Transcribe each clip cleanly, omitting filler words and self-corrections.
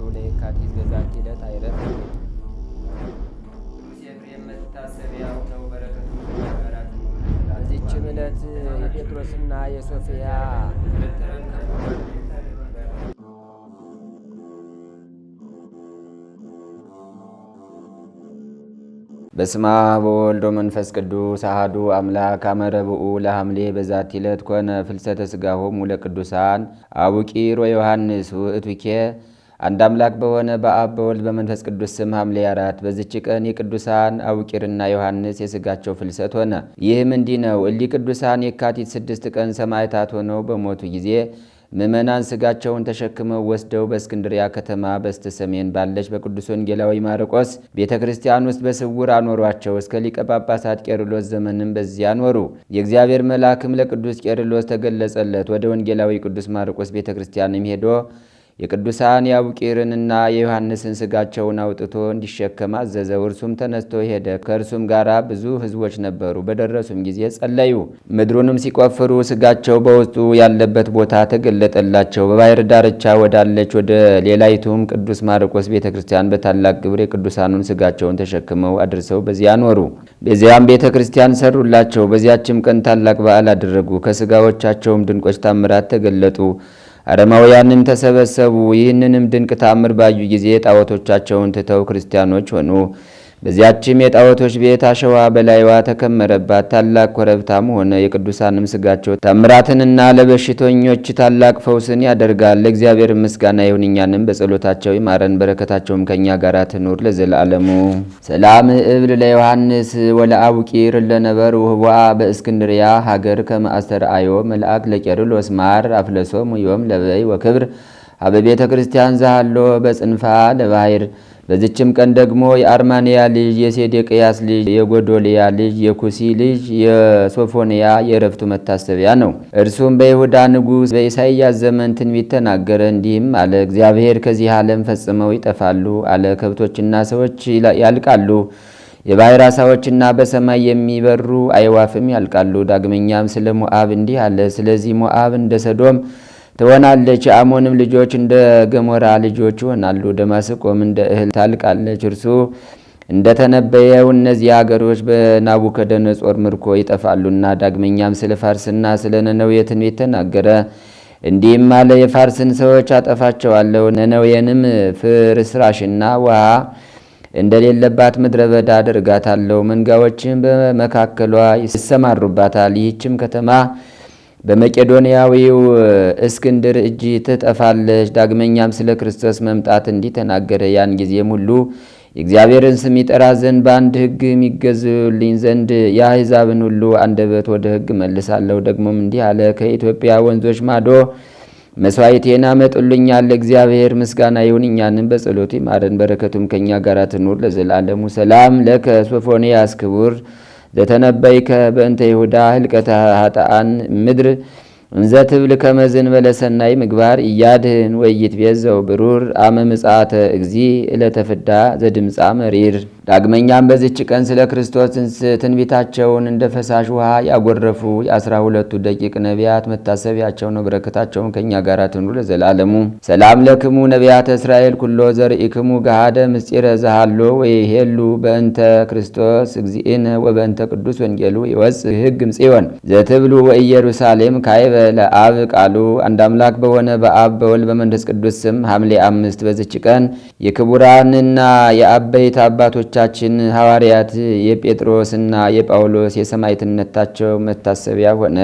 እርሱ ለየካቲት በዛቲ ዕለት አይረፍ። ኤፍሬም መታሰቢያው ነው። በረከቱ ጋራት። በዚችም ዕለት የጴጥሮስና የሶፊያ በስማ በወልዶ መንፈስ ቅዱስ አሐዱ አምላክ አመረብኡ ለሐምሌ በዛቲ ዕለት ኮነ ፍልሰተ ሥጋሆሙ ለቅዱሳን አቡቂር ወዮሐንስ ውእቱኬ። አንድ አምላክ በሆነ በአብ በወልድ በመንፈስ ቅዱስ ስም ሐምሌ 4 በዚች ቀን የቅዱሳን አቡቂርና ዮሐንስ የሥጋቸው ፍልሰት ሆነ። ይህም እንዲህ ነው። እሊህ ቅዱሳን የካቲት 6 ቀን ሰማዕታት ሆነው በሞቱ ጊዜ ምእመናን ሥጋቸውን ተሸክመው ወስደው በእስክንድሪያ ከተማ በስተ ሰሜን ባለች በቅዱስ ወንጌላዊ ማርቆስ ቤተ ክርስቲያን ውስጥ በስውር አኖሯቸው። እስከ ሊቀ ጳጳሳት ቄርሎስ ዘመንም በዚያ አኖሩ። የእግዚአብሔር መልአክም ለቅዱስ ቄርሎስ ተገለጸለት። ወደ ወንጌላዊ ቅዱስ ማርቆስ ቤተ ክርስቲያንም ሄዶ የቅዱሳን የአቡቂርንና የዮሐንስን ሥጋቸውን አውጥቶ እንዲሸከም አዘዘው። እርሱም ተነስቶ ሄደ። ከእርሱም ጋር ብዙ ሕዝቦች ነበሩ። በደረሱም ጊዜ ጸለዩ። ምድሩንም ሲቆፍሩ ሥጋቸው በውስጡ ያለበት ቦታ ተገለጠላቸው። በባሕር ዳርቻ ወዳለች ወደ ሌላይቱም ቅዱስ ማርቆስ ቤተ ክርስቲያን በታላቅ ግብር የቅዱሳኑን ሥጋቸውን ተሸክመው አድርሰው በዚያ ኖሩ። በዚያም ቤተ ክርስቲያን ሰሩላቸው። በዚያችም ቀን ታላቅ በዓል አደረጉ። ከሥጋዎቻቸውም ድንቆች ታምራት ተገለጡ። አረማውያንም ተሰበሰቡ። ይህንንም ድንቅ ታምር ባዩ ጊዜ ጣዖቶቻቸውን ትተው ክርስቲያኖች ሆኑ። በዚያችም የጣዖቶች ቤት አሸዋ በላይዋ ተከመረባት፣ ታላቅ ኮረብታም ሆነ። የቅዱሳንም ሥጋቸው ታምራትንና ለበሽተኞች ታላቅ ፈውስን ያደርጋል። ለእግዚአብሔር ምስጋና ይሁን፣ እኛንም በጸሎታቸው ይማረን፣ በረከታቸውም ከእኛ ጋር ትኑር ለዘላለሙ። ሰላም እብል ለዮሐንስ ወለአቡቂር ለነበሩ ህዋ በእስክንድሪያ ሀገር ከመአስተርአዮ መልአክ ለቄርሎስ ማር አፍለሶም ዮም ለበይ ወክብር አበ ቤተ ክርስቲያን ዛሃሎ በጽንፋ ለባሕር። በዚችም ቀን ደግሞ የአርማንያ ልጅ የሴዴቅያስ ልጅ የጎዶልያ ልጅ የኩሲ ልጅ የሶፎንያ የእረፍቱ መታሰቢያ ነው። እርሱም በይሁዳ ንጉሥ በኢሳይያስ ዘመን ትንቢት ተናገረ፣ እንዲህም አለ። እግዚአብሔር ከዚህ ዓለም ፈጽመው ይጠፋሉ አለ። ከብቶችና ሰዎች ያልቃሉ፣ የባሕር ዓሣዎችና በሰማይ የሚበሩ አዕዋፍም ያልቃሉ። ዳግመኛም ስለ ሞዓብ እንዲህ አለ። ስለዚህ ሞዓብ እንደ ሰዶም ትሆናለች፣ የአሞንም ልጆች እንደ ገሞራ ልጆች ይሆናሉ። ደማስቆም እንደ እህል ታልቃለች። እርሱ እንደተነበየው እነዚህ አገሮች በናቡከደነጾር ምርኮ ይጠፋሉና። ዳግመኛም ስለ ፋርስና ስለ ነነዌ ትንቢት ተናገረ፣ እንዲህም አለ። የፋርስን ሰዎች አጠፋቸዋለሁ፣ ነነዌንም ፍርስራሽና ውሃ እንደሌለባት ምድረ በዳ አደርጋታለሁ። መንጋዎችም በመካከሏ ይሰማሩባታል። ይህችም ከተማ በመቄዶንያዊው እስክንድር እጅ ትጠፋለች። ዳግመኛም ስለ ክርስቶስ መምጣት እንዲህ ተናገረ። ያን ጊዜም ሁሉ የእግዚአብሔርን ስም ይጠራ ዘንድ በአንድ ሕግ የሚገዙልኝ ዘንድ የአሕዛብን ሁሉ አንደበት ወደ ሕግ መልሳለሁ። ደግሞም እንዲህ አለ። ከኢትዮጵያ ወንዞች ማዶ መስዋዕቴን አመጡልኛል። እግዚአብሔር ምስጋና ይሁን፣ እኛንም በጸሎቱ ይማረን፣ በረከቱም ከእኛ ጋር ትኑር ለዘላለሙ። ሰላም ለከ ሶፎንያስ ክቡር ዘተነበይከ በእንተ ይሁዳ ህልቀተ ኃጥአን ምድር እንዘ ትብል ከመዝን በለሰናይ ምግባር እያድህን ወይት ቤዘው ብሩር አመ ምጽአተ እግዚ እለተፍዳ ዘድምፃ መሪር። ዳግመኛም በዚች ቀን ስለ ክርስቶስ ትንቢታቸውን እንደ ፈሳሽ ውሃ ያጎረፉ የ12ቱ ደቂቅ ነቢያት መታሰቢያቸው ነው። በረከታቸውን ከእኛ ጋር ትኑር ለዘላለሙ። ሰላም ለክሙ ነቢያተ እስራኤል ኩሎ ዘርኢክሙ ገሃደ ምስጢረ ዘሃሎ ወይሄሉ በእንተ ክርስቶስ እግዚእነ ወበእንተ ቅዱስ ወንጌሉ ይወፅእ ሕግ እምጽዮን ዘትብሉ ወኢየሩሳሌም ካይበ ለአብ ቃሉ። አንድ አምላክ በሆነ በአብ በወልድ በመንፈስ ቅዱስ ስም ሐምሌ 5 በዚች ቀን የክቡራንና የአበይት አባቶቻችን ሐዋርያት የጴጥሮስና የጳውሎስ የሰማዕትነታቸው መታሰቢያ ሆነ።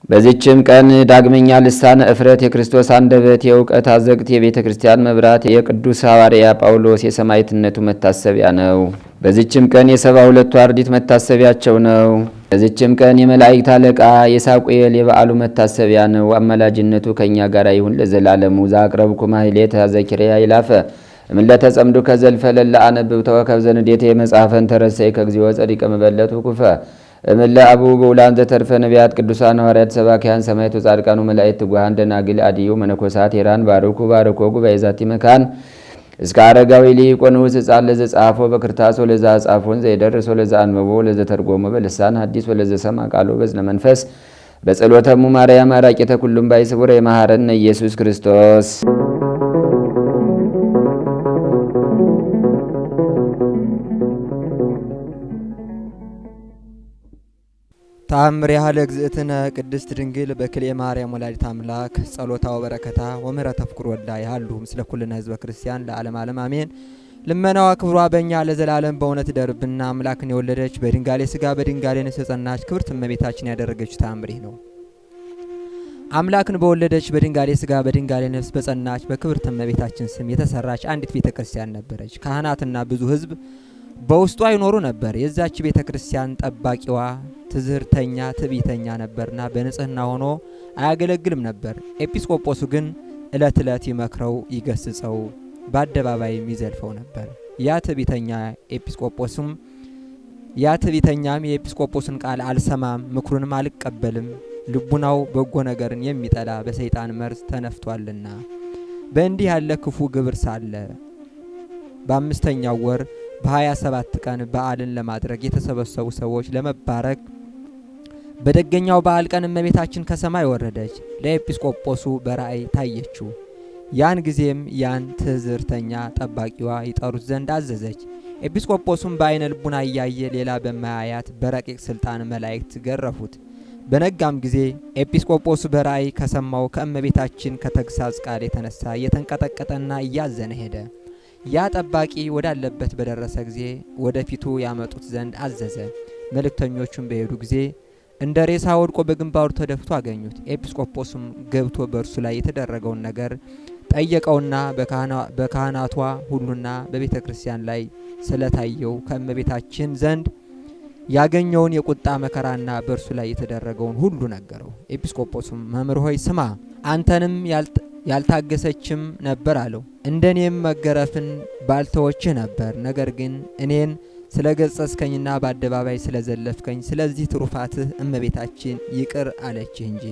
በዚችም ቀን ዳግመኛ ልሳነ እፍረት የክርስቶስ አንደበት የእውቀት አዘግት የቤተ ክርስቲያን መብራት የቅዱስ ሐዋርያ ጳውሎስ የሰማዕትነቱ መታሰቢያ ነው። በዚችም ቀን የ72ቱ አርድእት መታሰቢያቸው ነው። በዚችም ቀን የመላእክት አለቃ የሳቁኤል የበዓሉ መታሰቢያ ነው። አማላጅነቱ ከእኛ ጋር ይሁን ለዘላለሙ። ዘአቅረብኩ ማሕሌተ ዘኪርያ ይላፈ እምለተ ጸምዱ ከዘልፈ ለላ አነብብ ተወከብ ዘንዴቴ መጽሐፈን ተረሰይ ከግዚኦ ጸዲቀ መበለቱ ኩፈ እምለ አቡ በውላን ዘተርፈ ነቢያት ቅዱሳን ሐዋርያት ሰባኪያን ሰማዕቱ ጻድቃኑ መላእክት ትጉሃን ደናግል አድዩ መነኮሳት ሄራን ባርኩ ባርኮ ጉባኤ ዛቲ መካን እስከ አረጋዊ ሊቆን ውስጥ ጻለ ዘጻፎ በክርታስ ወለዛ ጻፎን ዘይደርስ ወለዛ አንበቦ ወለዘ ተርጎመ በልሳን ሐዲስ ወለዘ ሰማ ቃሉ በዝነ መንፈስ በጸሎተሙ ማርያም አራቂተ ኩሉም ባይስቡረ የማሐረነ ኢየሱስ ክርስቶስ ተአምሪሃ ለእግዝእትነ ቅድስት ድንግል በክልኤ ማርያም ወላዲተ አምላክ ጸሎታ ወበረከታ ወምህረተ ፍቁር ወልዳ ያሉ ምስለ ኩልነ ህዝበ ክርስቲያን ለዓለም ዓለም አሜን። ልመናዋ ክብሯ በእኛ ለዘላለም በእውነት ይደርብና አምላክን የወለደች በድንጋሌ ሥጋ በድንጋሌ ነፍስ የጸናች ክብርት እመቤታችን ያደረገችው ተአምር ነው። አምላክን በወለደች በድንጋሌ ሥጋ በድንጋሌ ነፍስ በጸናች በክብርት እመቤታችን ስም የተሰራች አንዲት ቤተክርስቲያን ነበረች። ካህናትና ብዙ ህዝብ በውስጧ ይኖሩ ነበር። የዛች ቤተክርስቲያን ጠባቂዋ ትዝህርተኛ ትዕቢተኛ ነበርና በንጽህና ሆኖ አያገለግልም ነበር። ኤጲስቆጶሱ ግን እለት እለት ይመክረው ይገስጸው በአደባባይም ይዘልፈው ነበር። ያ ትዕቢተኛም የኤጲስቆጶስን ቃል አልሰማም ምክሩንም አልቀበልም፣ ልቡናው በጎ ነገርን የሚጠላ በሰይጣን መርዝ ተነፍቷልና። በእንዲህ ያለ ክፉ ግብር ሳለ በአምስተኛው ወር በ27 ቀን በዓልን ለማድረግ የተሰበሰቡ ሰዎች ለመባረክ በደገኛው በዓል ቀን እመቤታችን ከሰማይ ወረደች። ለኤጲስቆጶሱ በራእይ ታየችው። ያን ጊዜም ያን ትዝህርተኛ ጠባቂዋ ይጠሩት ዘንድ አዘዘች። ኤጲስቆጶሱም በአይነ ልቡና እያየ ሌላ በማያያት በረቂቅ ስልጣን መላእክት ገረፉት። በነጋም ጊዜ ኤጲስቆጶሱ በራእይ ከሰማው ከእመቤታችን ከተግሳጽ ቃል የተነሳ እየተንቀጠቀጠና እያዘነ ሄደ። ያ ጠባቂ ወዳለበት በደረሰ ጊዜ ወደፊቱ ያመጡት ዘንድ አዘዘ። መልእክተኞቹም በሄዱ ጊዜ እንደ ሬሳ ወድቆ በግንባሩ ተደፍቶ አገኙት። ኤጲስቆጶስም ገብቶ በእርሱ ላይ የተደረገውን ነገር ጠየቀውና በካህናቷ ሁሉና በቤተ ክርስቲያን ላይ ስለታየው ከእመቤታችን ዘንድ ያገኘውን የቁጣ መከራና በእርሱ ላይ የተደረገውን ሁሉ ነገረው። ኤጲስቆጶስም መምህር ሆይ ስማ፣ አንተንም ያልታገሰችም ነበር አለው። እንደኔም መገረፍን ባልተወችህ ነበር። ነገር ግን እኔን ስለ ገጸስከኝና በአደባባይ ስለ ዘለፍከኝ ስለዚህ ትሩፋትህ እመቤታችን ይቅር አለችህ እንጂ።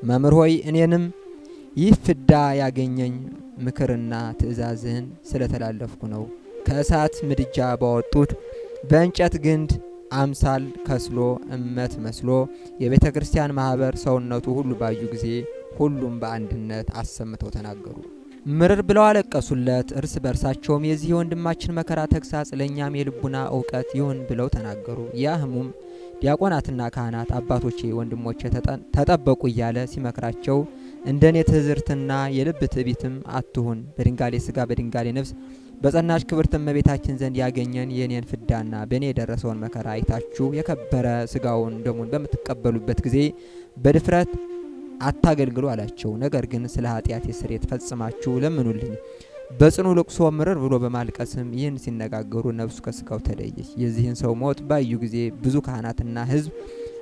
መምህር ሆይ እኔንም ይህ ፍዳ ያገኘኝ ምክርና ትእዛዝህን ስለተላለፍኩ ነው። ከእሳት ምድጃ ባወጡት በእንጨት ግንድ አምሳል ከስሎ እመት መስሎ የቤተ ክርስቲያን ማህበር ሰውነቱ ሁሉ ባዩ ጊዜ ሁሉም በአንድነት አሰምተው ተናገሩ። ምርር ብለው አለቀሱለት። እርስ በርሳቸውም የዚህ የወንድማችን መከራ ተግሳጽ ለእኛም የልቡና እውቀት ይሁን ብለው ተናገሩ። ያ ህሙም ዲያቆናትና ካህናት አባቶቼ ወንድሞቼ ተጠበቁ እያለ ሲመክራቸው እንደኔ ትዝርትና የልብ ትዕቢትም አትሁን፣ በድንጋሌ ሥጋ በድንጋሌ ነፍስ በጸናች ክብርት እመቤታችን ዘንድ ያገኘን የኔን ፍዳና በእኔ የደረሰውን መከራ አይታችሁ የከበረ ሥጋውን ደሙን በምትቀበሉበት ጊዜ በድፍረት አታገልግሉ አላቸው። ነገር ግን ስለ ኃጢአት የስርየት ፈጽማችሁ ለምኑልኝ። በጽኑ ልቅሶ ምርር ብሎ በማልቀስም ይህን ሲነጋገሩ ነፍሱ ከስጋው ተለየች። የዚህን ሰው ሞት ባዩ ጊዜ ብዙ ካህናትና ሕዝብ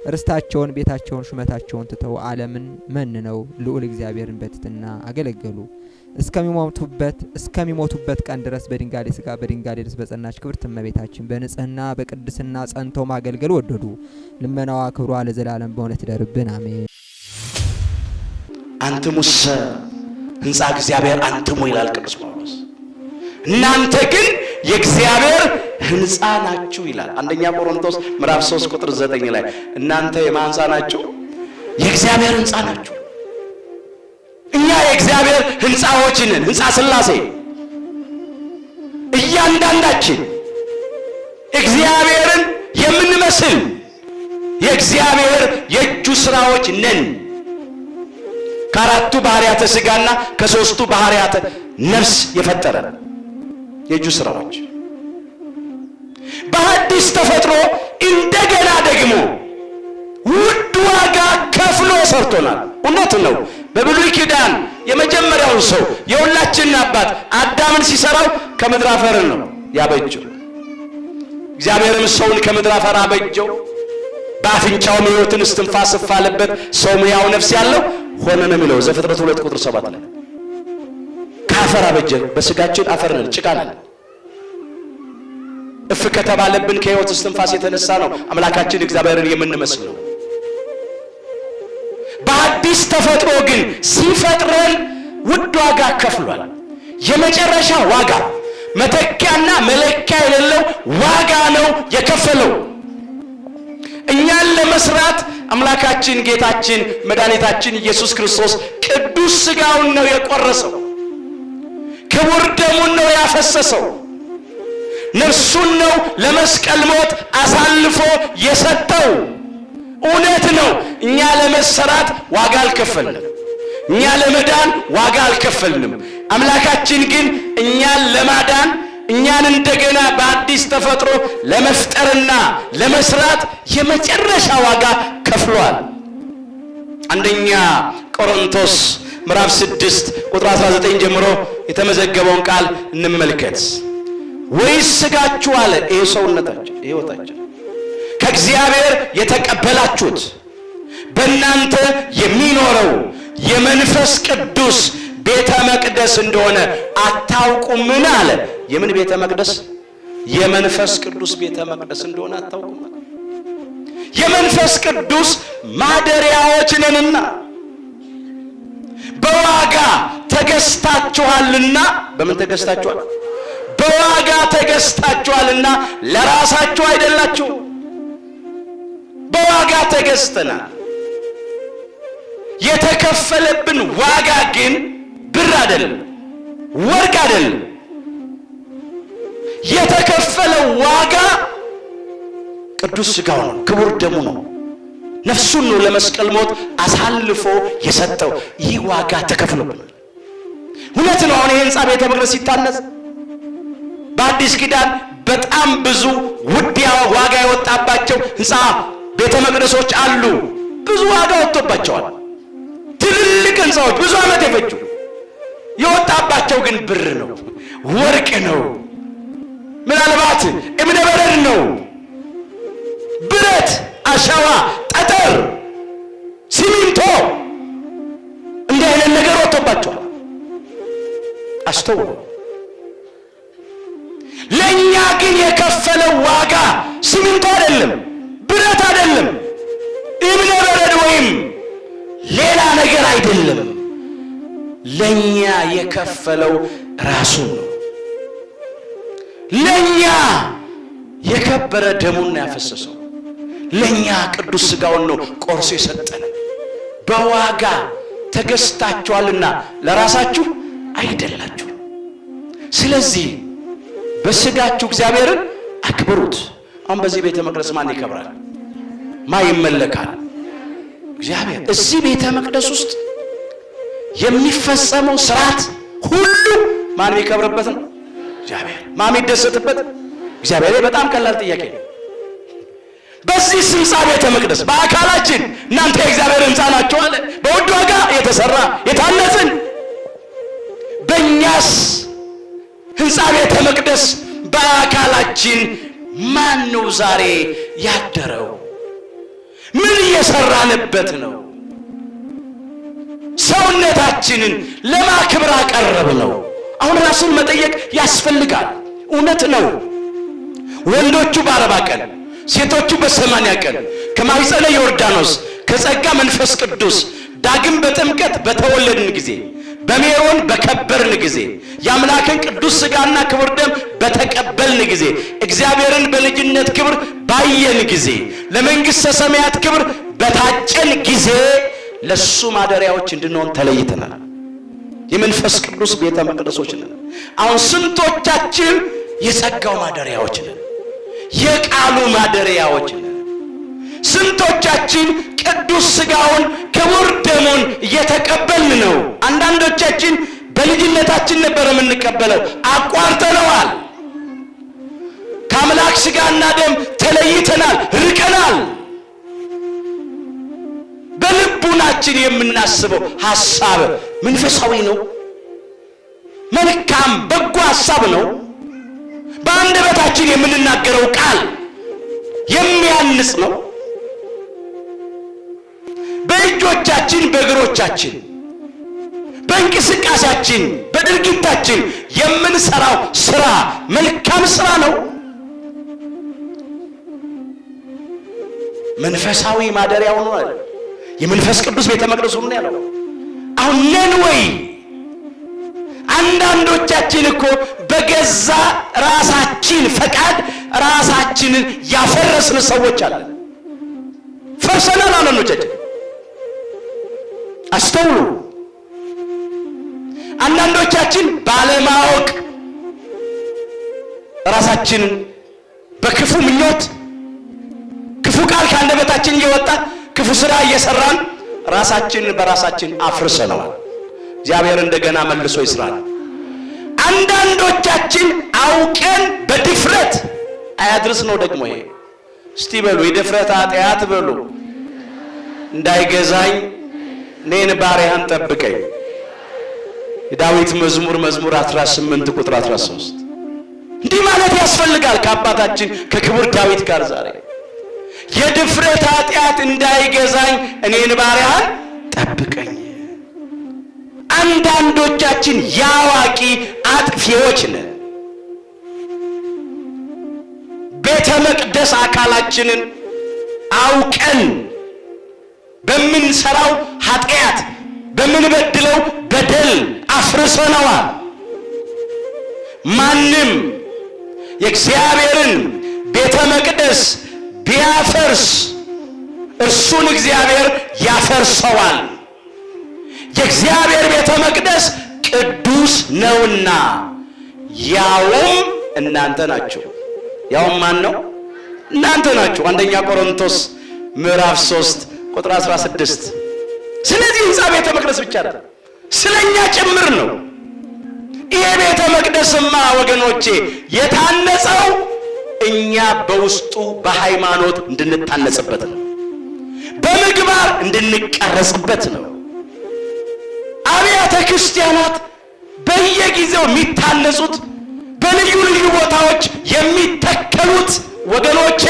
ርስታቸውን፣ ቤታቸውን፣ ሹመታቸውን ትተው ዓለምን መንነው ልዑል እግዚአብሔርን በትሕትና አገለገሉ። እስከሚሞቱበት ቀን ድረስ በድንጋሌ ሥጋ በድንጋሌ ነፍስ በጸናች ክብርት እመቤታችን በንጽህና በቅድስና ጸንተው ማገልገል ወደዱ። ልመናዋ ክብሯ ለዘላለም በእውነት ይደርብን አሜን። አንትሙሰ ሕንጻ እግዚአብሔር አንትሙ ይላል ቅዱስ ጳውሎስ። እናንተ ግን የእግዚአብሔር ሕንጻ ናችሁ ይላል። አንደኛ ቆሮንቶስ ምዕራፍ 3 ቁጥር 9 ላይ እናንተ የማን ሕንጻ ናችሁ? የእግዚአብሔር ሕንጻ ናችሁ። እኛ የእግዚአብሔር ሕንጻዎች ነን። ሕንጻ ሥላሴ እያንዳንዳችን እግዚአብሔርን የምንመስል የእግዚአብሔር የእጁ ስራዎች ነን። ከአራቱ ባህሪያተ ሥጋና ከሶስቱ ባህሪያተ ነፍስ የፈጠረ የእጁ ስራዎች በአዲስ ተፈጥሮ እንደገና ደግሞ ውድ ዋጋ ከፍሎ ሰርቶናል። እውነት ነው። በብሉይ ኪዳን የመጀመሪያውን ሰው የሁላችንን አባት አዳምን ሲሰራው ከምድር አፈር ነው ያበጀው። እግዚአብሔርም ሰውን ከምድር አፈር አበጀው፣ በአፍንጫውም ሕይወትን እስትንፋስ አለበት፣ ሰው ሕያው ነፍስ ያለው ሆነ ነው የሚለው ዘፍጥረት 2 ቁጥር 7 ላይ። ከአፈር አበጀን። በስጋችን አፈር ነን፣ ጭቃ ነን። እፍ ከተባለብን ከሕይወት እስትንፋስ የተነሳ ነው አምላካችን እግዚአብሔርን የምንመስለው። በአዲስ ተፈጥሮ ግን ሲፈጥረን ውድ ዋጋ ከፍሏል። የመጨረሻ ዋጋ፣ መተኪያና መለኪያ የሌለው ዋጋ ነው የከፈለው። እኛን ለመስራት አምላካችን ጌታችን መድኃኒታችን ኢየሱስ ክርስቶስ ቅዱስ ሥጋውን ነው የቆረሰው፣ ክቡር ደሙን ነው ያፈሰሰው፣ ነፍሱን ነው ለመስቀል ሞት አሳልፎ የሰጠው። እውነት ነው። እኛ ለመሰራት ዋጋ አልከፈልንም። እኛ ለመዳን ዋጋ አልከፈልንም። አምላካችን ግን እኛን ለማዳን እኛን እንደገና በአዲስ ተፈጥሮ ለመፍጠርና ለመስራት የመጨረሻ ዋጋ ከፍሏል። አንደኛ ቆሮንቶስ ምዕራፍ 6 ቁጥር 19 ጀምሮ የተመዘገበውን ቃል እንመልከት። ወይስ ሥጋችሁ አለ፣ ይሄ ሰውነታችን ሕይወታችን ከእግዚአብሔር የተቀበላችሁት በእናንተ የሚኖረው የመንፈስ ቅዱስ ቤተ መቅደስ እንደሆነ አታውቁምን አለ። የምን ቤተ መቅደስ? የመንፈስ ቅዱስ ቤተ መቅደስ እንደሆነ አታውቁምን? የመንፈስ ቅዱስ ማደሪያዎች ነንና በዋጋ ተገዝታችኋልና። በምን ተገዝታችኋል? በዋጋ ተገዝታችኋልና ለራሳችሁ አይደላችሁ። በዋጋ ተገዝተናል። የተከፈለብን ዋጋ ግን ብር አይደለም፣ ወርቅ አይደለም። የተከፈለው ዋጋ ቅዱስ ሥጋው ነው፣ ክቡር ደሙ ነው። ነፍሱን ነው ለመስቀል ሞት አሳልፎ የሰጠው። ይህ ዋጋ ተከፍሎብናል። እውነት ነው። አሁን ይህ ሕንፃ ቤተ መቅደስ ሲታነጽ በአዲስ ኪዳን በጣም ብዙ ውድ ዋጋ የወጣባቸው ሕንፃ ቤተ መቅደሶች አሉ። ብዙ ዋጋ ወጥቶባቸዋል። ትልልቅ ሕንፃዎች ብዙ ዓመት የፈጁ የወጣባቸው ግን ብር ነው፣ ወርቅ ነው፣ ምናልባት እብነ በረድ ነው፣ ብረት፣ አሸዋ፣ ጠጠር፣ ሲሚንቶ እንዲህ አይነት ነገር ወጥቶባቸዋል። አስተውሉ። ለእኛ ግን የከፈለው ዋጋ ሲሚንቶ አይደለም፣ ብረት አይደለም፣ እብነ በረድ ወይም ሌላ ነገር አይደለም። ለእኛ የከፈለው ራሱን ነው። ለእኛ የከበረ ደሙን ያፈሰሰው፣ ለእኛ ቅዱስ ሥጋውን ነው ቆርሶ የሰጠን። በዋጋ ተገዝታችኋልና ለራሳችሁ አይደላችሁ። ስለዚህ በሥጋችሁ እግዚአብሔርን አክብሩት። አሁን በዚህ ቤተ መቅደስ ማን ይከብራል? ማን ይመለካል? እግዚአብሔር። እዚህ ቤተ መቅደስ ውስጥ የሚፈጸመው ስርዓት ሁሉ ማን የሚከብርበት ነው? እግዚአብሔር። ማን የሚደሰትበት? እግዚአብሔር። በጣም ቀላል ጥያቄ ነው። በዚህ ሕንፃ ቤተ መቅደስ በአካላችን እናንተ የእግዚአብሔር ሕንፃ ናችሁ አለ። በውድ ዋጋ የተሰራ የታነጽን። በእኛስ ሕንፃ ቤተ መቅደስ በአካላችን ማን ነው ዛሬ ያደረው? ምን እየሰራንበት ነው? ሰውነታችንን ለማክብር አቀረብ ነው። አሁን ራስን መጠየቅ ያስፈልጋል። እውነት ነው። ወንዶቹ በ40 ቀን ሴቶቹ በ80 ቀን ከማኅፀነ ዮርዳኖስ ከጸጋ መንፈስ ቅዱስ ዳግም በጥምቀት በተወለድን ጊዜ በሜሮን በከበርን ጊዜ የአምላክን ቅዱስ ሥጋና ክቡር ደም በተቀበልን ጊዜ እግዚአብሔርን በልጅነት ክብር ባየን ጊዜ ለመንግሥተ ሰማያት ክብር በታጨን ጊዜ ለሱ ማደሪያዎች እንድንሆን ተለይተናል። የመንፈስ ቅዱስ ቤተ መቅደሶች ነን። አሁን ስንቶቻችን የጸጋው ማደሪያዎች ነን? የቃሉ ማደሪያዎች ነን። ስንቶቻችን ቅዱስ ሥጋውን ክቡር ደሙን እየተቀበልን ነው? አንዳንዶቻችን በልጅነታችን ነበር የምንቀበለው፣ አቋርጠነዋል። ከአምላክ ሥጋና ደም ተለይተናል፣ ርቀናል። በልቡናችን የምናስበው ሐሳብ መንፈሳዊ ነው፣ መልካም በጎ ሐሳብ ነው። በአንደበታችን የምንናገረው ቃል የሚያንጽ ነው። በእጆቻችን በእግሮቻችን በእንቅስቃሴያችን በድርጊታችን የምንሰራው ስራ መልካም ስራ ነው። መንፈሳዊ ማደሪያው ነው አለ። የመንፈስ ቅዱስ ቤተ መቅደሱ ነው ያለው። አሁን ነን ወይ? አንዳንዶቻችን እኮ በገዛ ራሳችን ፈቃድ ራሳችንን ያፈረስን ሰዎች አለን። ፈርሰናል አንዳንዶቻችን። አስተውሉ። አንዳንዶቻችን ባለማወቅ ራሳችንን በክፉ ምኞት ክፉ ቃል ከአንደበታችን እየወጣ ክፉ ስራ እየሰራን ራሳችንን በራሳችን አፍርሰነዋል። እግዚአብሔር እንደገና መልሶ ይስራል። አንዳንዶቻችን አውቀን በድፍረት አያድርስ ነው ደግሞ ይሄ። እስቲ በሉ የድፍረት ኃጢአት በሉ። እንዳይገዛኝ እኔን ባሪያህን ጠብቀኝ። የዳዊት መዝሙር 18 ቁጥር 13። እንዲህ ማለት ያስፈልጋል ከአባታችን ከክቡር ዳዊት ጋር ዛሬ የድፍረት ኃጢአት እንዳይገዛኝ እኔን ባሪያህን ጠብቀኝ። አንዳንዶቻችን ያዋቂ አጥፊዎች ነን። ቤተ መቅደስ አካላችንን አውቀን በምንሰራው ኃጢአት በምንበድለው በደል አፍርሰነዋል። ማንም የእግዚአብሔርን ቤተ መቅደስ ቢያፈርስ እርሱን እግዚአብሔር ያፈርሰዋል። የእግዚአብሔር ቤተ መቅደስ ቅዱስ ነውና ያውም እናንተ ናችሁ። ያውም ማን ነው? እናንተ ናችሁ። አንደኛ ቆሮንቶስ ምዕራፍ 3 ቁጥር 16። ስለዚህ ሕንፃ ቤተ መቅደስ ብቻ አይደለም፣ ስለኛ ጭምር ነው። ይሄ ቤተ መቅደስማ ወገኖቼ የታነጸው እኛ በውስጡ በሃይማኖት እንድንታነጽበት ነው፣ በምግባር እንድንቀረጽበት ነው። አብያተ ክርስቲያናት በየጊዜው የሚታነጹት በልዩ ልዩ ቦታዎች የሚተከሉት ወገኖቼ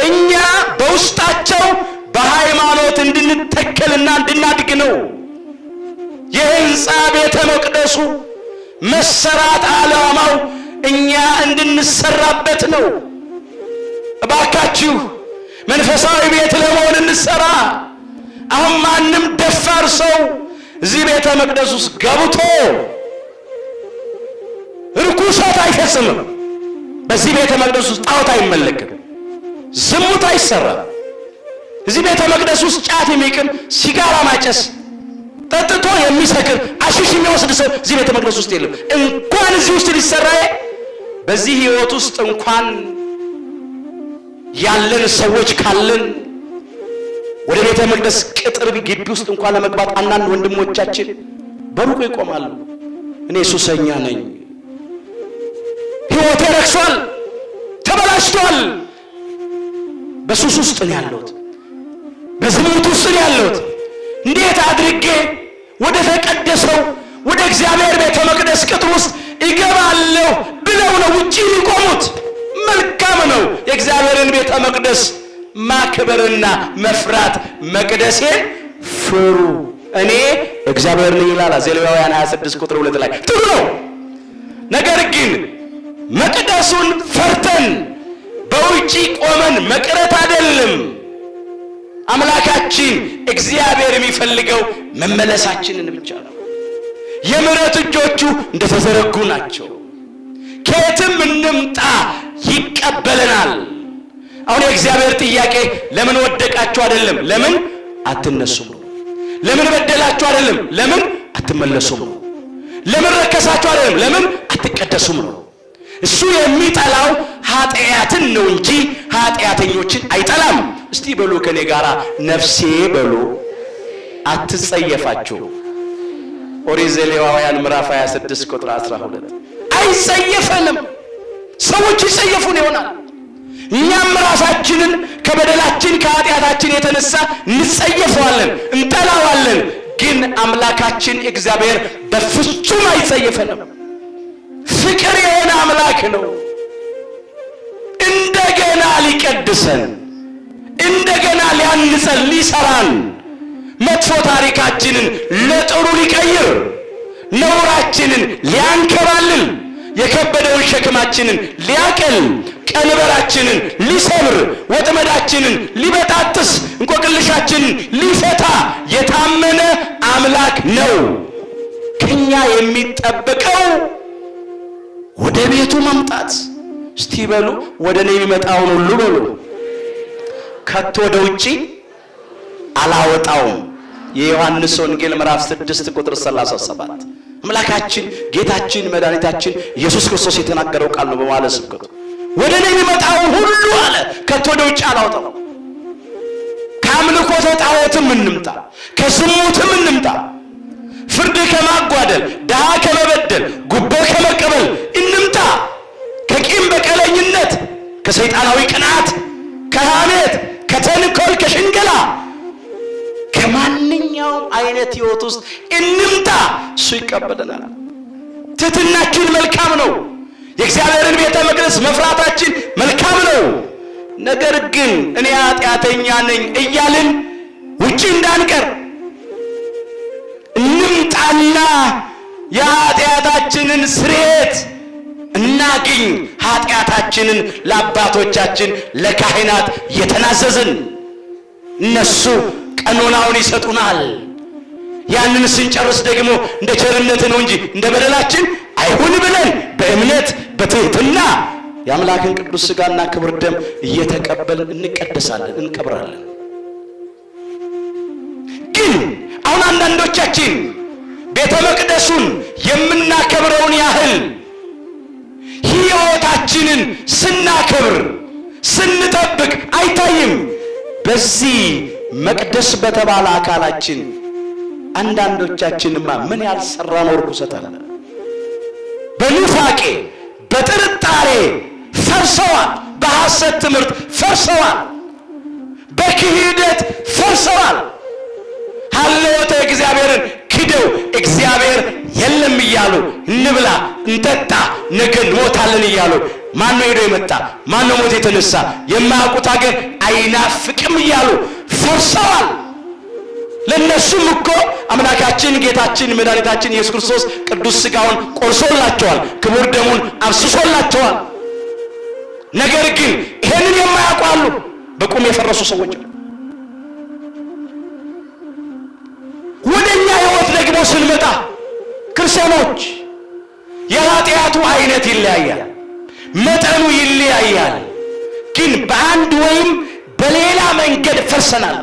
እኛ በውስጣቸው በሃይማኖት እንድንተከልና እንድናድግ ነው። የሕንፃ ቤተ መቅደሱ መሰራት ዓላማው እኛ እንድንሰራበት ነው። እባካችሁ መንፈሳዊ ቤት ለመሆን እንሰራ። አሁን ማንም ደፋር ሰው እዚህ ቤተ መቅደስ ውስጥ ገብቶ ርኩሰት አይፈጽምም። በዚህ ቤተ መቅደስ ውስጥ ጣዖት አይመለክም፣ ዝሙት አይሰራም። እዚህ ቤተ መቅደስ ውስጥ ጫት የሚቅም፣ ሲጋራ ማጨስ፣ ጠጥቶ የሚሰክር፣ አሽሽ የሚወስድ ሰው እዚህ ቤተ መቅደስ ውስጥ የለም። እንኳን እዚህ ውስጥ ሊሰራ በዚህ ህይወት ውስጥ እንኳን ያለን ሰዎች ካለን ወደ ቤተ መቅደስ ቅጥር ግቢ ውስጥ እንኳን ለመግባት አንዳንድ ወንድሞቻችን በሩቁ ይቆማሉ። እኔ ሱሰኛ ነኝ፣ ህይወቴ ረክሷል፣ ተበላሽቷል፣ በሱስ ውስጥ ነው ያለሁት፣ በዝሙት ውስጥ ነው ያለሁት፣ እንዴት አድርጌ ወደ ተቀደሰው ወደ እግዚአብሔር ቤተ መቅደስ ቅጥር ውስጥ ይገባለሁ ብለው ነው ውጪ የሚቆሙት። መልካም ነው የእግዚአብሔርን ቤተ መቅደስ ማክበርና መፍራት። መቅደሴን ፍሩ እኔ እግዚአብሔር ነኝ ይላል ዘሌዋውያን 26 ቁጥር 2 ላይ። ጥሩ ነው። ነገር ግን መቅደሱን ፈርተን በውጪ ቆመን መቅረት አይደለም። አምላካችን እግዚአብሔር የሚፈልገው መመለሳችንን ብቻ ነው። የምሕረት እጆቹ እንደተዘረጉ ናቸው። ከየትም እንምጣ ይቀበለናል። አሁን የእግዚአብሔር ጥያቄ ለምን ወደቃችሁ አይደለም፣ ለምን አትነሱም ነው። ለምን በደላችሁ አይደለም፣ ለምን አትመለሱም ነው። ለምን ረከሳችሁ አይደለም፣ ለምን አትቀደሱም ነው። እሱ የሚጠላው ኃጢአትን ነው እንጂ ኃጢአተኞችን አይጠላም። እስቲ በሉ ከኔ ጋራ ነፍሴ በሉ አትጸየፋችሁ። ኦሪት ዘሌዋውያን ምዕራፍ 26 ቁጥር 12። አይጸየፈንም። ሰዎች ይጸየፉን ይሆናል። እኛም ራሳችንን ከበደላችን ከኃጢአታችን የተነሳ እንጸየፈዋለን፣ እንጠላዋለን። ግን አምላካችን እግዚአብሔር በፍጹም አይጸየፈንም። ፍቅር የሆነ አምላክ ነው። እንደገና ሊቀድሰን፣ እንደገና ሊያንጸን፣ ሊሰራን፣ መጥፎ ታሪካችንን ለጥሩ ሊቀይር፣ ነውራችንን ሊያንከባልል፣ የከበደውን ሸክማችንን ሊያቀል፣ ቀንበራችንን ሊሰብር፣ ወጥመዳችንን ሊበጣጥስ፣ እንቆቅልሻችንን ሊፈታ የታመነ አምላክ ነው። ከኛ የሚጠበቀው ወደ ቤቱ መምጣት። እስቲ በሉ ወደ እኔ የሚመጣውን ሁሉ በሉ ከቶ ወደ ውጪ አላወጣውም። የዮሐንስ ወንጌል ምዕራፍ 6 ቁጥር 37 አምላካችን ጌታችን መድኃኒታችን ኢየሱስ ክርስቶስ የተናገረው ቃል ነው። በማለት ስብከቱ ወደ እኔ የሚመጣውን ሁሉ አለ ከቶ ወደ ውጪ አላወጣውም። ከአምልኮተ ጣዖትም እንምጣ፣ ከዝሙትም እንምጣ፣ ፍርድ ከማጓደል፣ ድሃ ከመበደል፣ ጉቦ ከመቀበል እንምጣ፣ ከቂም በቀለኝነት፣ ከሰይጣናዊ ቅንዓት፣ ከሐሜት፣ ከተንኮል፣ ከሽንገላ፣ ከማንኛውም አይነት ህይወት ውስጥ እንምጣ። እሱ ይቀበለናል። ትሕትናችን መልካም ነው። የእግዚአብሔርን ቤተ መቅደስ መፍራታችን መልካም ነው። ነገር ግን እኔ ኃጢአተኛ ነኝ እያልን ውጪ እንዳንቀር እንምጣና የኃጢአታችንን ስርየት እናግኝ። ኃጢአታችንን ለአባቶቻችን ለካህናት የተናዘዝን እነሱ ቀኖናውን ይሰጡናል። ያንን ስንጨርስ ደግሞ እንደ ቸርነት ነው እንጂ እንደ በደላችን አይሁን ብለን በእምነት በትሕትና የአምላክን ቅዱስ ሥጋና ክብር ደም እየተቀበልን እንቀደሳለን፣ እንከብራለን። ግን አሁን አንዳንዶቻችን ቤተ መቅደሱን የምናከብረውን ያህል ሕይወታችንን ስናከብር ስንጠብቅ አይታይም። በዚህ መቅደስ በተባለ አካላችን አንዳንዶቻችንማ ምን ያልሰራነው ርኩሰት አለ። በኑፋቄ በጥርጣሬ ፈርሰዋል። በሐሰት ትምህርት ፈርሰዋል። በክህደት ፈርሰዋል። ሀልዎተ እግዚአብሔርን ክደው እግዚአብሔር የለም እያሉ እንብላ እንጠጣ ነገ እንሞታለን እያሉ ማን ነው ሄዶ የመጣ ማን ነው ሞት የተነሳ የማያውቁት ሀገር አይናፍቅም እያሉ ፈርሰዋል። ለነሱም እኮ አምላካችን ጌታችን መድኃኒታችን ኢየሱስ ክርስቶስ ቅዱስ ሥጋውን ቆርሶላቸዋል፣ ክቡር ደሙን አፍስሶላቸዋል። ነገር ግን ይሄንን የማያውቁ አሉ። በቁም የፈረሱ ሰዎች። ወደኛ ሕይወት ደግሞ ስንመጣ ክርስቲያኖች የኃጢአቱ አይነት ይለያያል፣ መጠኑ ይለያያል። ግን በአንድ ወይም በሌላ መንገድ ፈርሰናል፣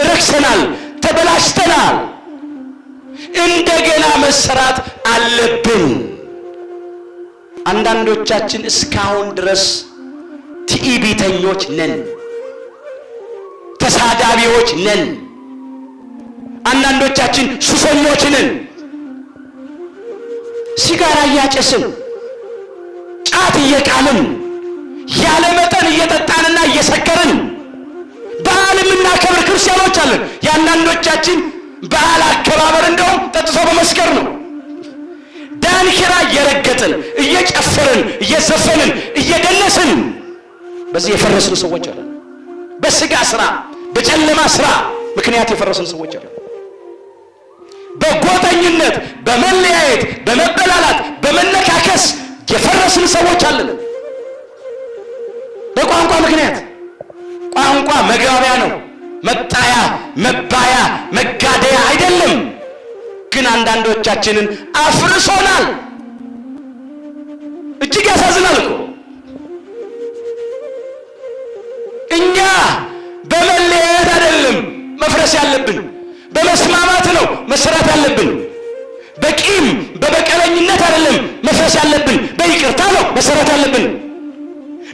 ረክሰናል፣ ተበላሽተናል። እንደገና መሰራት አለብን። አንዳንዶቻችን እስካሁን ድረስ ትዕቢተኞች ነን፣ ተሳዳቢዎች ነን። አንዳንዶቻችን ሱሰኞች ነን። ሲጋራ እያጨስን ጫት እየቃምን ያለ መጠን እየጠጣንና እየሰከርን በዓል የምናከብር ክርስቲያኖች አለን። የአንዳንዶቻችን በዓል አከባበር እንደውም ጠጥቶ በመስከር ነው። ዳንኪራ እየረገጥን እየጨፈርን እየዘፈንን እየደነስን በዚህ የፈረስን ሰዎች አለን። በስጋ ስራ በጨለማ ስራ ምክንያት የፈረስን ሰዎች አለን። በጎጠኝነት በመለያየት በመበላላት በመነካከስ የፈረስን ሰዎች አለን። በቋንቋ ምክንያት ቋንቋ መግባቢያ ነው፣ መጣያ መባያ መጋደያ አይደለም። ግን አንዳንዶቻችንን አፍርሶናል። እጅግ ያሳዝናል እኮ። እኛ በመለያየት አይደለም መፍረስ ያለብን፣ በመስማማት ነው መሰራት ያለብን። በቂም በበቀለኝነት አይደለም መፍረስ ያለብን፣ በይቅርታ ነው መሰራት ያለብን።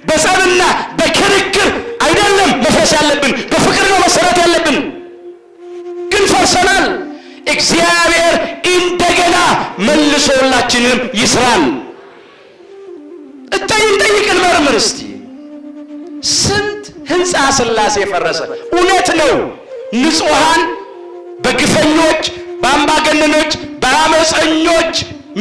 በጸብና በክርክር አይደለም መፍረስ ያለብን፣ በፍቅር ነው መሰራት ያለብን። ግን ፈርሰናል። እግዚአብሔር እንደገና መልሶ ሁላችንም ይስራል። እንጠይቅን መርምር እስቲ። ስንት ሕንፃ ሥላሴ ፈረሰ። እውነት ነው ንጹሐን በግፈኞች በአምባገነኖች በአመፀኞች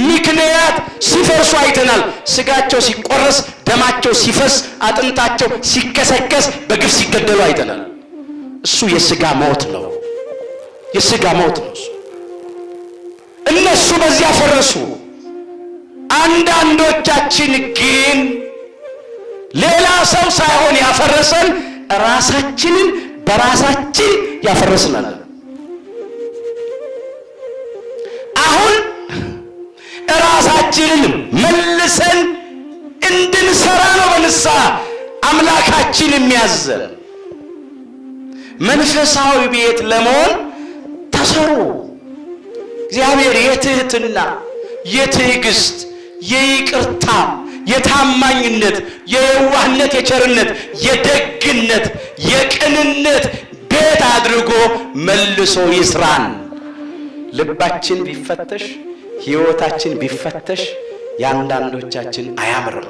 ምክንያት ሲፈርሱ አይተናል። ስጋቸው ሲቆረስ፣ ደማቸው ሲፈስ፣ አጥንታቸው ሲከሰከስ፣ በግፍ ሲገደሉ አይተናል። እሱ የስጋ ሞት ነው፣ የስጋ ሞት ነው። እነሱ በዚያ ፈረሱ። አንዳንዶቻችን ግን ሌላ ሰው ሳይሆን ያፈረሰን ራሳችንን በራሳችን ያፈረስናል። አሁን ራሳችንን መልሰን እንድንሰራ ነው በንስሐ አምላካችን የሚያዘን። መንፈሳዊ ቤት ለመሆን ተሰሩ። እግዚአብሔር የትህትና የትዕግስት የይቅርታ የታማኝነት የየዋህነት የቸርነት የደግነት የቅንነት እንዴት አድርጎ መልሶ ይስራን? ልባችን ቢፈተሽ ሕይወታችን ቢፈተሽ ያንዳንዶቻችን አያምርም።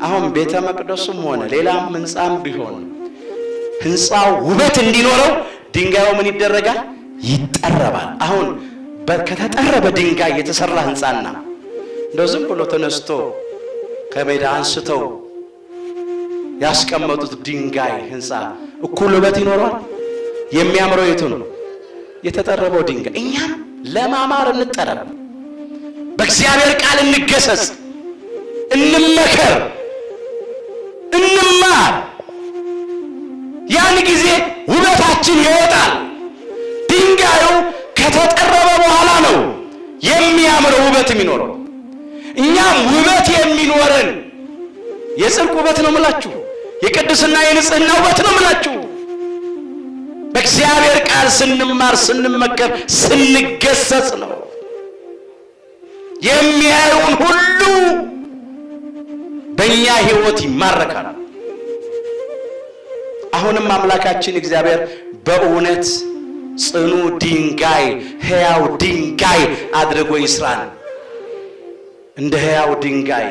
አሁን ቤተ መቅደሱም ሆነ ሌላም ሕንጻም ቢሆን ሕንጻው ውበት እንዲኖረው ድንጋዩ ምን ይደረጋል? ይጠረባል። አሁን ከተጠረበ ድንጋይ የተሰራ ሕንጻና እንደው ዝም ብሎ ተነስቶ ከሜዳ አንስተው ያስቀመጡት ድንጋይ ሕንጻ እኩል ውበት ይኖረዋል? የሚያምረው የቱ ነው? የተጠረበው ድንጋይ። እኛም ለማማር እንጠረብ፣ በእግዚአብሔር ቃል እንገሰጽ፣ እንመከር፣ እንማር። ያን ጊዜ ውበታችን ይወጣል። ድንጋዩ ከተጠረበ በኋላ ነው የሚያምረው ውበት የሚኖረው። እኛም ውበት የሚኖረን የጽድቅ ውበት ነው ምላችሁ፣ የቅድስና የንጽህና ውበት ነው ምላችሁ። በእግዚአብሔር ቃል ስንማር፣ ስንመከር፣ ስንገሰጽ ነው። የሚያዩን ሁሉ በእኛ ሕይወት ይማረካል። አሁንም አምላካችን እግዚአብሔር በእውነት ጽኑ ድንጋይ፣ ሕያው ድንጋይ አድርጎ ይስራን። እንደ ሕያው ድንጋይ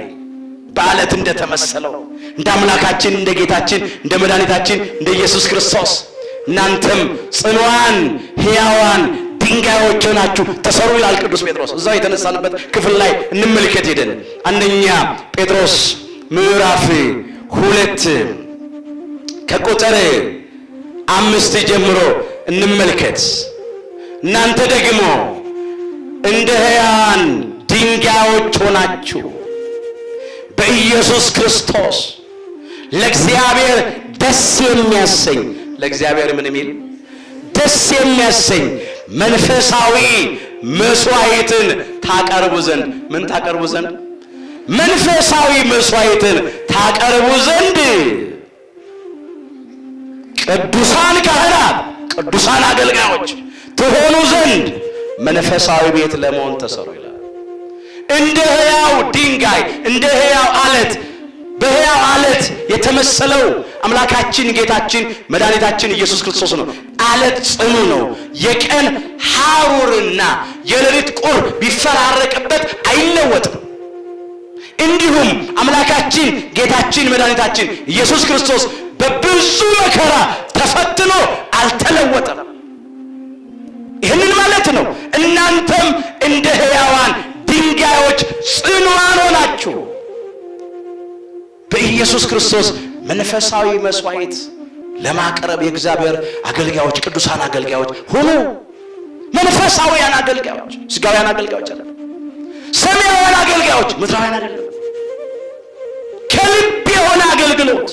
በዓለት እንደተመሰለው እንደ አምላካችን እንደ ጌታችን እንደ መድኃኒታችን እንደ ኢየሱስ ክርስቶስ እናንተም ጽኑዓን ሕያዋን ድንጋዮች ሆናችሁ ተሰሩ ይላል ቅዱስ ጴጥሮስ። እዛው የተነሳንበት ክፍል ላይ እንመልከት ሄደን አንደኛ ጴጥሮስ ምዕራፍ 2 ከቁጥር 5 ጀምሮ እንመልከት። እናንተ ደግሞ እንደ ሕያዋን ድንጋዮች ሆናችሁ በኢየሱስ ክርስቶስ ለእግዚአብሔር ደስ የሚያሰኝ ለእግዚአብሔር ምን የሚል ደስ የሚያሰኝ መንፈሳዊ መስዋዕትን ታቀርቡ ዘንድ ምን ታቀርቡ ዘንድ መንፈሳዊ መስዋዕትን ታቀርቡ ዘንድ ቅዱሳን ካህናት ቅዱሳን አገልጋዮች ትሆኑ ዘንድ መንፈሳዊ ቤት ለመሆን ተሰሩ ይላል። እንደ ሕያው ድንጋይ እንደ ሕያው አለት በሕያው አለት የተመሰለው አምላካችን ጌታችን መድኃኒታችን ኢየሱስ ክርስቶስ ነው። አለት ጽኑ ነው። የቀን ሐሩርና የሌሊት ቁር ቢፈራረቅበት አይለወጥም። እንዲሁም አምላካችን ጌታችን መድኃኒታችን ኢየሱስ ክርስቶስ በብዙ መከራ ተፈትኖ አልተለወጠም። ይህንን ማለት ነው እናንተም እንደ ሕያዋን ድንጋዮች ጽኑዓን ሆናችሁ በኢየሱስ ክርስቶስ መንፈሳዊ መስዋዕት ለማቅረብ የእግዚአብሔር አገልጋዮች ቅዱሳን አገልጋዮች ሁኑ። መንፈሳዊያን አገልጋዮች፣ ስጋውያን አገልጋዮች አይደለም። ሰማያውያን አገልጋዮች፣ ምድራውያን አይደለም። ከልብ የሆነ አገልግሎት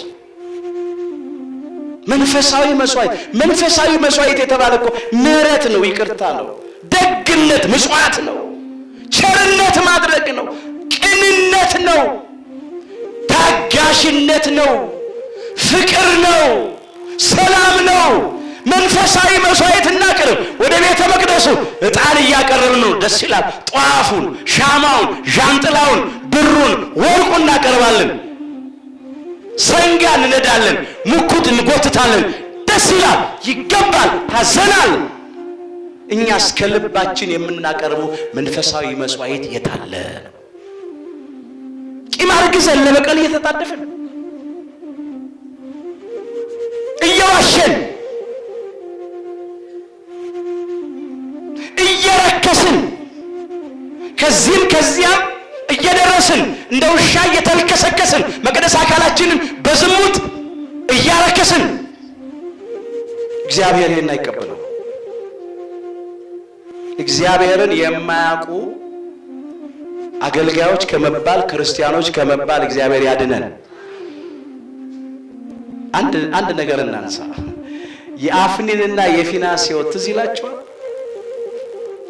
መንፈሳዊ መስዋዕት። መንፈሳዊ መስዋዕት የተባለ እኮ ምሕረት ነው፣ ይቅርታ ነው፣ ደግነት፣ ምጽዋት ነው፣ ቸርነት ማድረግ ነው፣ ቅንነት ነው፣ ታጋሽነት ነው፣ ፍቅር ነው፣ ሰላም ነው። መንፈሳዊ መስዋዕት እናቅርብ። ወደ ቤተ መቅደሱ ዕጣን እያቀረብን ነው፣ ደስ ይላል። ጧፉን፣ ሻማውን፣ ዣንጥላውን፣ ብሩን፣ ወርቁን እናቀርባለን። ሰንጋ እንነዳለን፣ ሙኩት እንጎትታለን። ደስ ይላል፣ ይገባል፣ ታዘናል። እኛ እስከ ልባችን የምናቀርበው መንፈሳዊ መስዋዕት የታለ? ቂም አርግዘን ለበቀል እየተጣደፍን እየዋሸን እየረከስን ከዚህም ከዚያም እየደረስን እንደ ውሻ እየተልከሰከስን መቅደስ አካላችንን በዝሙት እያረከስን እግዚአብሔር ይህን አይቀበለው። እግዚአብሔርን የማያውቁ አገልጋዮች ከመባል ክርስቲያኖች ከመባል እግዚአብሔር ያድነን። አንድ ነገር እናንሳ። የአፍኒንና የፊናስ ሕይወት ትዝ ይላችኋል?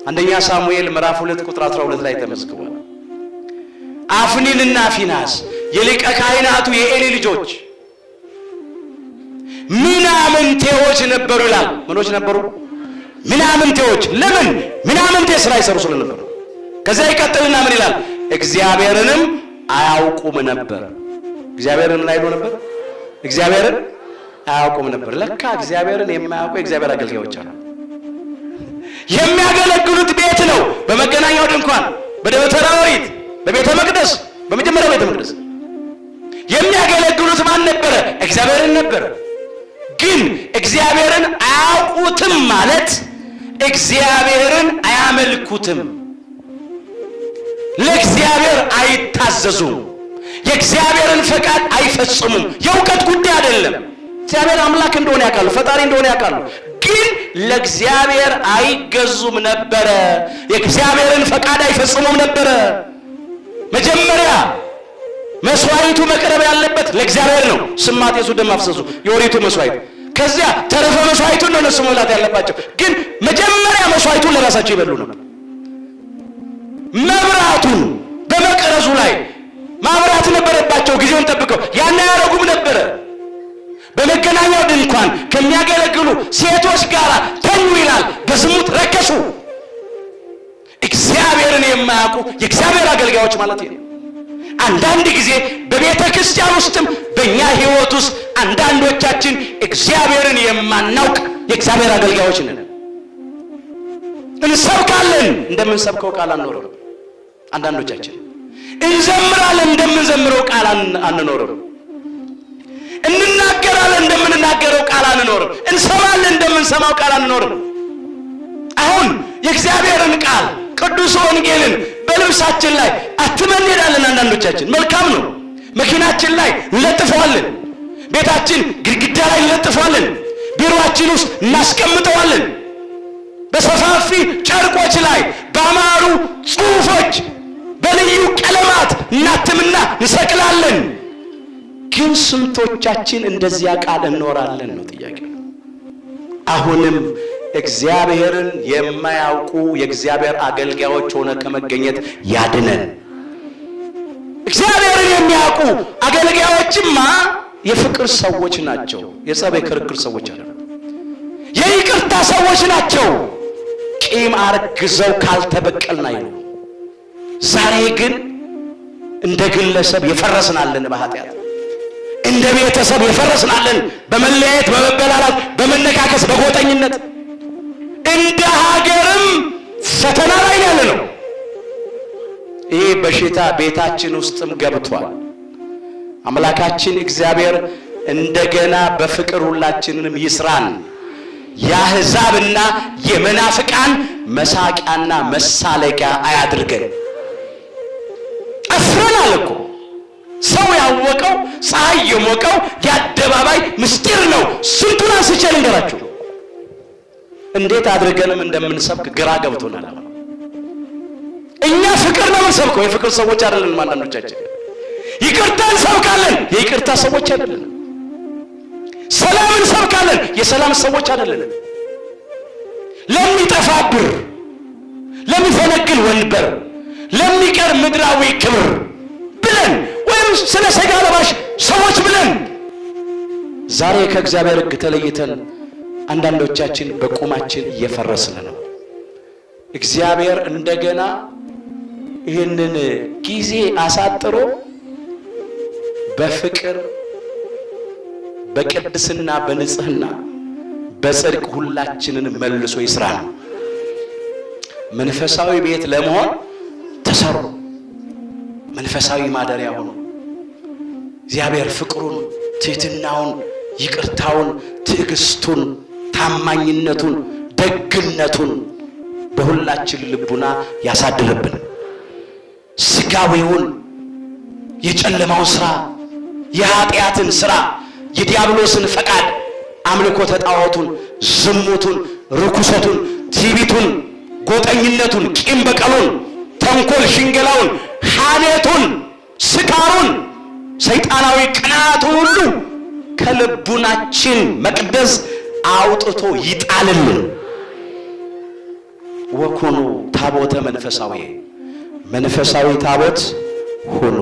አንደኛ ሳሙኤል ምዕራፍ 2 ቁጥር 12 ላይ ተመዝግቧል። አፍኒንና ፊናስ የሊቀ ካህናቱ የኤሊ ልጆች ምናምንቴዎች ነበሩ ይላል። ምኖች ነበሩ? ምናምንቴዎች። ለምን? ምናምንቴ ስራ ይሰሩ ስለነበሩ። ከዛ ይቀጥልና ምን ይላል? እግዚአብሔርንም አያውቁም ነበር። እግዚአብሔርን አይሉ ነበር። እግዚአብሔርን አያውቁም ነበር። ለካ እግዚአብሔርን የማያውቁ የእግዚአብሔር አገልጋዮች አሉ። የሚያገለግሉት ቤት ነው። በመገናኛው ድንኳን፣ በደብተራ ኦሪት፣ በቤተ መቅደስ፣ በመጀመሪያው ቤተ መቅደስ የሚያገለግሉት ማን ነበረ? እግዚአብሔርን ነበረ። ግን እግዚአብሔርን አያውቁትም ማለት እግዚአብሔርን አያመልኩትም፣ ለእግዚአብሔር አይታዘዙም፣ የእግዚአብሔርን ፈቃድ አይፈጽሙም። የእውቀት ጉዳይ አይደለም። እግዚአብሔር አምላክ እንደሆነ ያውቃሉ፣ ፈጣሪ እንደሆነ ያውቃሉ። ግን ለእግዚአብሔር አይገዙም ነበረ፣ የእግዚአብሔርን ፈቃድ አይፈጽሙም ነበረ። መጀመሪያ መስዋዕቱ መቅረብ ያለበት ለእግዚአብሔር ነው። ስማቴሱ ደም ማፍሰሱ የኦሪቱ መስዋዕት። ከዚያ ተረፈ መስዋዕቱን ነው እነሱ መብላት ያለባቸው። ግን መጀመሪያ መስዋዕቱን ለራሳቸው ይበሉ ነበር። መብራቱን በመቅረዙ ላይ ማብራት ነበረባቸው። ጊዜውን ጠብቀው ያን ያደረጉም ነበረ። በመገናኛው ድንኳን ከሚያገለግሉ ሴቶች ጋር ተኙ ይላል። በዝሙት ረከሱ። እግዚአብሔርን የማያውቁ የእግዚአብሔር አገልጋዮች ማለት ነው። አንዳንድ ጊዜ በቤተ ክርስቲያን ውስጥም በእኛ ሕይወት ውስጥ አንዳንዶቻችን እግዚአብሔርን የማናውቅ የእግዚአብሔር አገልጋዮች ነን። እንሰብካለን፣ እንደምንሰብከው ቃል አንኖርም። አንዳንዶቻችን እንዘምራለን፣ እንደምንዘምረው ቃል አንኖርም። እንናገራለን፣ እንደምንናገረው ቃል አንኖርም። እንሰማለን፣ እንደምንሰማው ቃል አንኖርም። አሁን የእግዚአብሔርን ቃል ቅዱስ ወንጌልን በልብሳችን ላይ አትመን እንሄዳለን። አንዳንዶቻችን መልካም ነው። መኪናችን ላይ እንለጥፈዋለን፣ ቤታችን ግድግዳ ላይ እንለጥፈዋለን፣ ቢሮአችን ውስጥ እናስቀምጠዋለን፣ በሰፋፊ ጨርቆች ላይ ባማሩ ጽሑፎች በልዩ ቀለማት እናትምና እንሰቅላለን። ግን ስንቶቻችን እንደዚያ ቃል እንኖራለን ነው ጥያቄ። አሁንም እግዚአብሔርን የማያውቁ የእግዚአብሔር አገልጋዮች ሆነ ከመገኘት ያድነን። እግዚአብሔርን የሚያውቁ አገልጋዮችማ የፍቅር ሰዎች ናቸው። የጸብ የክርክር ሰዎች አይደሉም። የይቅርታ ሰዎች ናቸው። ቂም አርግዘው ካልተበቀልን አይሉ። ዛሬ ግን እንደ ግለሰብ የፈረስናለን በኃጢአት፣ እንደ ቤተሰብ የፈረስናለን በመለያየት፣ በመበላላት፣ በመነካከስ፣ በጎጠኝነት። እንደ ሀገርም ፈተና ላይ ያለ ነው። ይህ በሽታ ቤታችን ውስጥም ገብቷል። አምላካችን እግዚአብሔር እንደገና በፍቅር ሁላችንንም ይስራን። የአሕዛብና የመናፍቃን መሳቂያና መሳለቂያ አያድርገን። አፍረናል እኮ። ሰው ያወቀው ፀሐይ የሞቀው የአደባባይ ምስጢር ነው። ስንቱን አንስቼ ልንገራችሁ። እንዴት አድርገንም እንደምንሰብክ ግራ ገብቶናል። እኛ ፍቅር ነው የምንሰብከው፣ የፍቅር ሰዎች አይደለንም። አንዳንዶቻችን ይቅርታ እንሰብካለን፣ የይቅርታ ሰዎች አይደለንም። ሰላም እንሰብካለን፣ የሰላም ሰዎች አይደለንም። ለሚጠፋ ብር፣ ለሚፈነግል ወንበር፣ ለሚቀር ምድራዊ ክብር ብለን ወይም ስለ ሥጋ ለባሽ ሰዎች ብለን ዛሬ ከእግዚአብሔር ሕግ ተለይተን አንዳንዶቻችን በቁማችን እየፈረስን ነው። እግዚአብሔር እንደገና ይህንን ጊዜ አሳጥሮ በፍቅር በቅድስና በንጽህና በጽድቅ ሁላችንን መልሶ ይስራል። መንፈሳዊ ቤት ለመሆን ተሰሩ። መንፈሳዊ ማደሪያ ሆኖ እግዚአብሔር ፍቅሩን፣ ትሕትናውን፣ ይቅርታውን፣ ትዕግስቱን፣ ታማኝነቱን፣ ደግነቱን በሁላችን ልቡና ያሳድርብን። ስጋዊውን የጨለማውን ሥራ፣ የኃጢአትን ሥራ፣ የዲያብሎስን ፈቃድ፣ አምልኮተ ጣዖቱን፣ ዝሙቱን፣ ርኩሰቱን፣ ትዕቢቱን፣ ጎጠኝነቱን፣ ቂም በቀሉን፣ ተንኮል ሽንገላውን፣ ሐሜቱን፣ ስካሩን፣ ሰይጣናዊ ቅናቱን ሁሉ ከልቡናችን መቅደስ አውጥቶ ይጣልልን። ወኩኑ ታቦተ መንፈሳዊ፣ መንፈሳዊ ታቦት ሁኑ።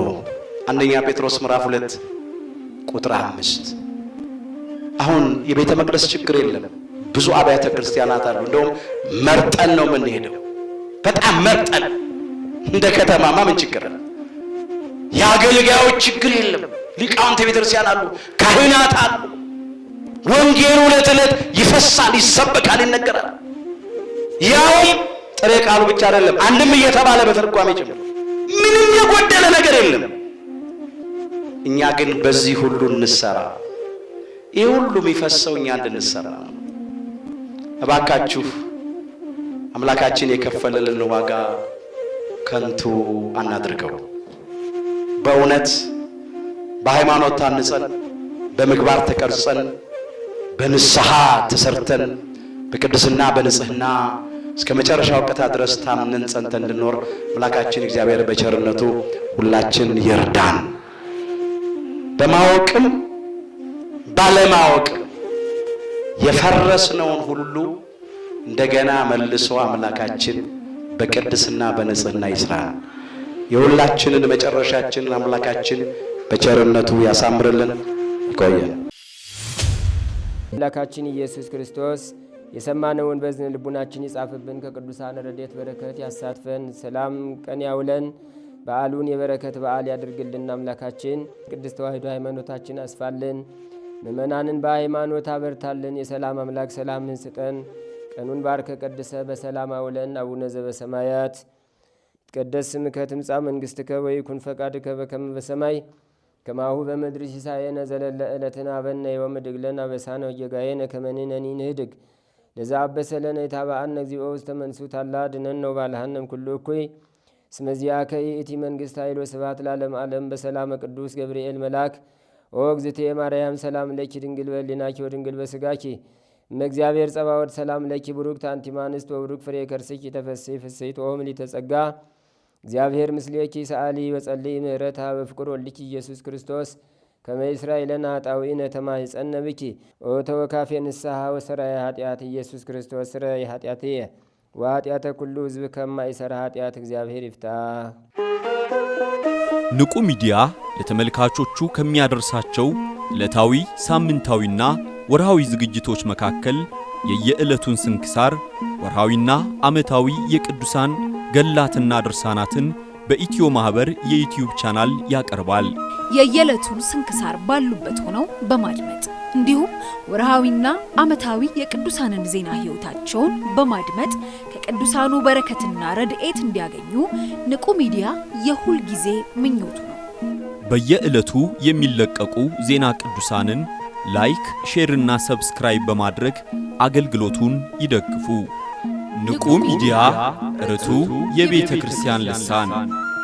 አንደኛ ጴጥሮስ ምዕራፍ 2 ቁጥር 5። አሁን የቤተ መቅደስ ችግር የለም። ብዙ አብያተ ክርስቲያናት አሉ። እንደውም መርጠን ነው የምንሄደው። በጣም መርጠን። እንደ ከተማማ ምን ችግር አለ? የአገልጋዮች ችግር የለም። ሊቃውንተ ቤተ ክርስቲያን አሉ፣ ካህናት አሉ። ወንጌሉ ዕለት ዕለት ይፈሳል፣ ይሰበካል፣ ይነገራል። ያውም ጥሬ ቃሉ ብቻ አይደለም፣ አንድም እየተባለ በትርጓሜ ጭምር ምንም የጎደለ ነገር የለም። እኛ ግን በዚህ ሁሉ እንሰራ። ይህ ሁሉ የሚፈሰው እኛ እንድንሰራ ነው። እባካችሁ አምላካችን የከፈለልን ዋጋ ከንቱ አናድርገው። በእውነት በሃይማኖት ታንጸን በምግባር ተቀርጸን በንስሐ ተሰርተን በቅድስና በንጽህና እስከ መጨረሻው ቀታ ድረስ ታምነን ጸንተን እንድንኖር አምላካችን እግዚአብሔር በቸርነቱ ሁላችን ይርዳን። በማወቅም ባለማወቅም የፈረስነውን ሁሉ እንደገና መልሶ አምላካችን በቅድስና በንጽህና ይስራን። የሁላችንን መጨረሻችንን አምላካችን በቸርነቱ ያሳምርልን። ይቆየን። አምላካችን ኢየሱስ ክርስቶስ የሰማነውን በዝን ልቡናችን ይጻፍብን፣ ከቅዱሳን ረድኤት በረከት ያሳትፈን፣ ሰላም ቀን ያውለን፣ በዓሉን የበረከት በዓል ያድርግልን። አምላካችን ቅድስት ተዋሕዶ ሃይማኖታችን አስፋልን፣ ምእመናንን በሃይማኖት አበርታልን። የሰላም አምላክ ሰላምን ስጠን። ቀኑን ባርከ ቀድሰ በሰላም አውለን። አቡነ ዘበሰማያት ይትቀደስ ስምከ ትምጻእ መንግሥትከ ወይኩን ፈቃድከ በከመ በሰማይ ከማሁ በምድር ሲሳየነ ዘለለ ዕለትነ ሀበነ ዮም ወኅድግ ለነ አበሳነ ወጌጋየነ ከመ ንሕነኒ ንኅድግ ለዘአበሰ ለነ ኢታብአነ እግዚኦ ውስተ መንሱት አላ አድኅነነ ወባልሐነ እምኩሉ እኩይ እስመ ዚአከ ይእቲ መንግሥት ኃይል ወስብሐት ለዓለመ ዓለም። በሰላመ ቅዱስ ገብርኤል መልአክ ኦ እግዝእትየ ማርያም ሰላም ለኪ ድንግል በሕሊናኪ ወድንግል በሥጋኪ እመ እግዚአብሔር ጸባኦት ሰላም ለኪ ቡሩክት አንቲ እምአንስት ወቡሩክ ፍሬ ከርስኪ ተፈሥሒ ፍሥሕት ኦ ምልዕተ ጸጋ እግዚአብሔር ምስሌኪ ሰአሊ ወጸልይ ምህረታ በፍቅር ወልድኪ ኢየሱስ ክርስቶስ ከመ ይስራይ ለነ ኃጣውኢነ ተማኅፀነ ብኪ ኦ ተወካፌ ንስሐ ወሰራይ ኃጢአት ኢየሱስ ክርስቶስ ስረይ ኃጢአትየ ወኃጢአተ ኩሉ ሕዝብ ከማይሰራ ኃጢአት እግዚአብሔር ይፍታ። ንቁ ሚዲያ ለተመልካቾቹ ከሚያደርሳቸው ዕለታዊ ሳምንታዊና ወርሃዊ ዝግጅቶች መካከል የየዕለቱን ስንክሳር ወርሃዊና ዓመታዊ የቅዱሳን ገላትና ድርሳናትን በኢትዮ ማህበር የዩቲዩብ ቻናል ያቀርባል። የየዕለቱን ስንክሳር ባሉበት ሆነው በማድመጥ እንዲሁም ወርሃዊና ዓመታዊ የቅዱሳንን ዜና ሕይወታቸውን በማድመጥ ከቅዱሳኑ በረከትና ረድኤት እንዲያገኙ ንቁ ሚዲያ የሁል ጊዜ ምኞቱ ነው። በየዕለቱ የሚለቀቁ ዜና ቅዱሳንን ላይክ፣ ሼር እና ሰብስክራይብ በማድረግ አገልግሎቱን ይደግፉ። ንቁ ሚዲያ ርቱ የቤተ ክርስቲያን ልሳን